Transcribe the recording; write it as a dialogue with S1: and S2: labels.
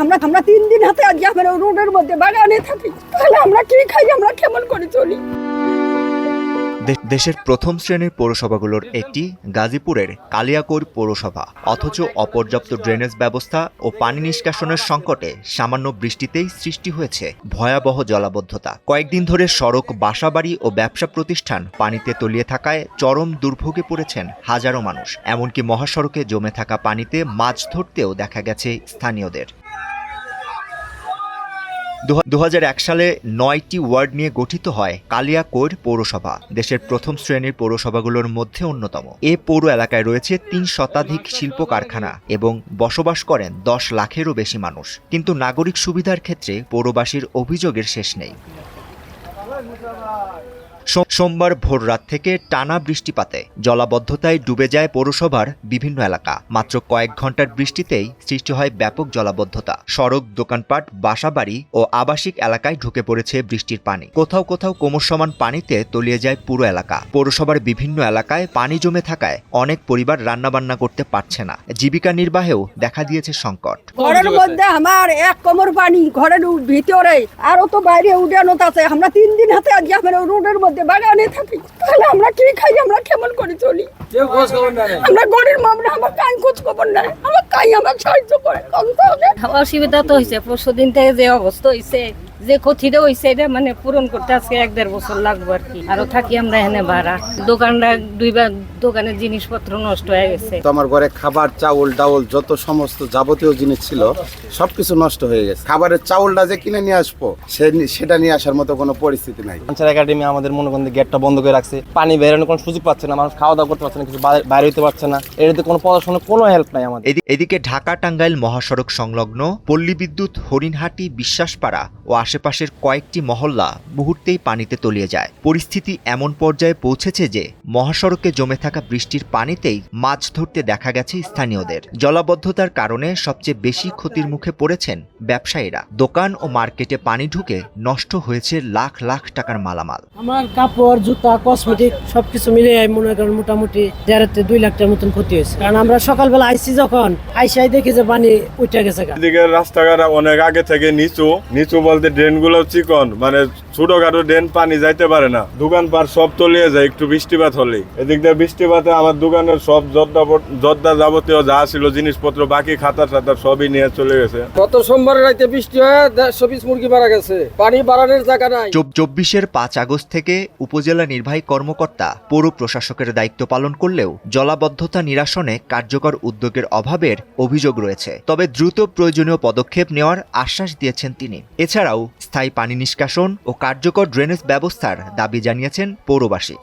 S1: আমরা 3 দিন হাতে আজ আমরা রোডের মধ্যে বাগানে থাকি, তাহলে আমরা কি খাই, আমরা কেমন করে চলি?
S2: দেশের প্রথম শ্রেণীর পৌরসভাগুলোর একটি গাজীপুরের কালিয়াকৈর পৌরসভা, অথচ অপর্যাপ্ত ড্রেনেজ ব্যবস্থা ও পানি নিষ্কাশনের সংকটে সামান্য বৃষ্টিতেই সৃষ্টি হয়েছে ভয়াবহ জলাবদ্ধতা। কয়েকদিন ধরে সড়ক, বাসাবাড়ি ও ব্যবসা প্রতিষ্ঠান পানিতে তলিয়ে থাকায় চরম দুর্ভোগে পড়েছেন হাজারো মানুষ। এমনকি মহাসড়কে জমে থাকা পানিতে মাছ ধরতেও দেখা গেছে স্থানীয়দের। 2001 সালে 9টি ওয়ার্ড নিয়ে গঠিত হয় কালিয়াকৈর পৌরসভা, দেশের প্রথম শ্রেণীর পৌরসভাগুলোর মধ্যে অন্যতম। এ পৌর এলাকায় রয়েছে 3 শতাধিক শিল্প কারখানা এবং বসবাস করেন 10 লাখেরও বেশি মানুষ। কিন্তু নাগরিক সুবিধার ক্ষেত্রে পৌরবাসীর অভিযোগের শেষ নেই। সোমবার ভোর রাত থেকে টানা বৃষ্টিপাতে জলাবদ্ধতায় ডুবে যায় পৌরসভার বিভিন্ন এলাকা। মাত্র কয়েক ঘন্টার বৃষ্টিতেই সৃষ্টি হয় ব্যাপক জলাবদ্ধতা। সড়ক, দোকানপাট, বাসাবাড়ি ও আবাসিক এলাকায় ঢুকে পড়েছে বৃষ্টির পানি। কোথাও কোথাও কোমর সমান পানিতে তলিয়ে যায় পুরো এলাকা। পৌরসভার বিভিন্ন এলাকায় পানি জমে থাকায় অনেক পরিবার রান্নাবান্না করতে পারছে না। জীবিকা নির্বাহেও দেখা দিয়েছে সংকট।
S1: ঘরের মধ্যে আমার 1 কোমর পানি, ঘরের ভিতরে আরো তো বাইরে উড়ানোত আছে। আমরা 3 দিন হাতে আজ আমরা রোডের মধ্যে বাগানে থাকি, তাহলে আমরা কি খাই, আমরা কেমন করে চলি? আমরা গরিব মানুষ, আমার কাই খোঁজ খবর নাই, আমার কাই আমার সাহায্য করে।
S3: অসুবিধা তো হয়েছে, পরশুদিন থেকে যে অবস্থা হয়েছে, যে ক্ষতিটা হয়েছে এটা মানে পূরণ করতে আজকে 1-1.5 বছর লাগবে আর কি। আরো থাকি আমরা এখানে ভাড়া, দোকানটা 2বার দোকানের জিনিসপত্র নষ্ট হয়ে গেছে।
S4: তো আমার ঘরে খাবার, চাউল, ডাউল যত সমস্ত যাবতীয় জিনিস ছিল সবকিছু নষ্ট হয়ে গেছে। খাবারের চাউলটা যে কিনে নিয়ে আসবো সেটা নিয়ে আসার মতো কোনো পরিস্থিতি নাই।
S5: আনসার একাডেমি আমাদের মনে করেন গেটটা বন্ধ করে রাখছে, পানি বেরোনোর কোনো সুযোগ পাচ্ছে না, মানুষ খাওয়া দাওয়া করতে পারছে না, কিছু বাইরে হইতে পারছে না। এটাতে কোনো পড়াশোনার কোনো হেল্প নাই আমাদের।
S2: এদিকে ঢাকা টাঙ্গাইল মহাসড়ক সংলগ্ন পল্লী বিদ্যুৎ, হরিণহাটি, বিশ্বাসপাড়া ও আশেপাশের কয়েকটি মহল্লা মুহূর্তেই পানিতে তলিয়ে যায়। পরিস্থিতি এমন পর্যায়ে পৌঁছেছে যে মহাসড়কে জমে থাকা বৃষ্টির পানিতেই মাছ ধরতে দেখা গেছে স্থানীয়দের। জলাবদ্ধতার কারণে সবচেয়ে বেশি ক্ষতির মুখে পড়েছেন ব্যবসায়ীরা। দোকান ও মার্কেটে পানি ঢুকে নষ্ট হয়েছে লাখ লাখ টাকার মালামাল।
S6: আমার কাপড়, জুতা, কসমেটিক সবকিছু মিলে মনে করেন মোটামুটি 1.5-2 লাখ টাকার মতন ক্ষতি হয়েছে। কারণ আমরা সকালবেলা আইসি যখন আইসাই দেখি যে পানি উঠে গেছে।
S7: এদিকে রাস্তাঘাট অনেক আগে থেকে নিচু বলতে ড্রেন গুলো চিকন, মানে ছোটখাটো ড্রেন, পানি যাইতে পারে না। দোকানপাট সব তলিয়ে যায় একটু বৃষ্টিপাত হলেই। এদিক দিয়ে বৃষ্টিপাতে আমার দোকানের সব জর্দা যাবতীয় যা ছিল জিনিসপত্র, বাকি খাতা সবই নিয়ে চলে গেছে।
S8: গত সোমবার রাতে বৃষ্টি হয়ে 120 মুরগি মারা গেছে, পানি বাড়ানোর জায়গা নাই।
S2: 24-এর 5 আগস্ট থেকে উপজেলা নির্বাহী কর্মকর্তা পৌর প্রশাসকের দায়িত্ব পালন করলেও জলাবদ্ধতা নিরসনে কার্যকর উদ্যোগের অভাবের অভিযোগ রয়েছে। তবে দ্রুত প্রয়োজনীয় পদক্ষেপ নেওয়ার আশ্বাস দিয়েছেন তিনি। এছাড়াও স্থায়ী পানি নিষ্কাশন ও কার্যকর ড্রেনেজ ব্যবস্থার দাবি জানিয়েছেন পৌরবাসী।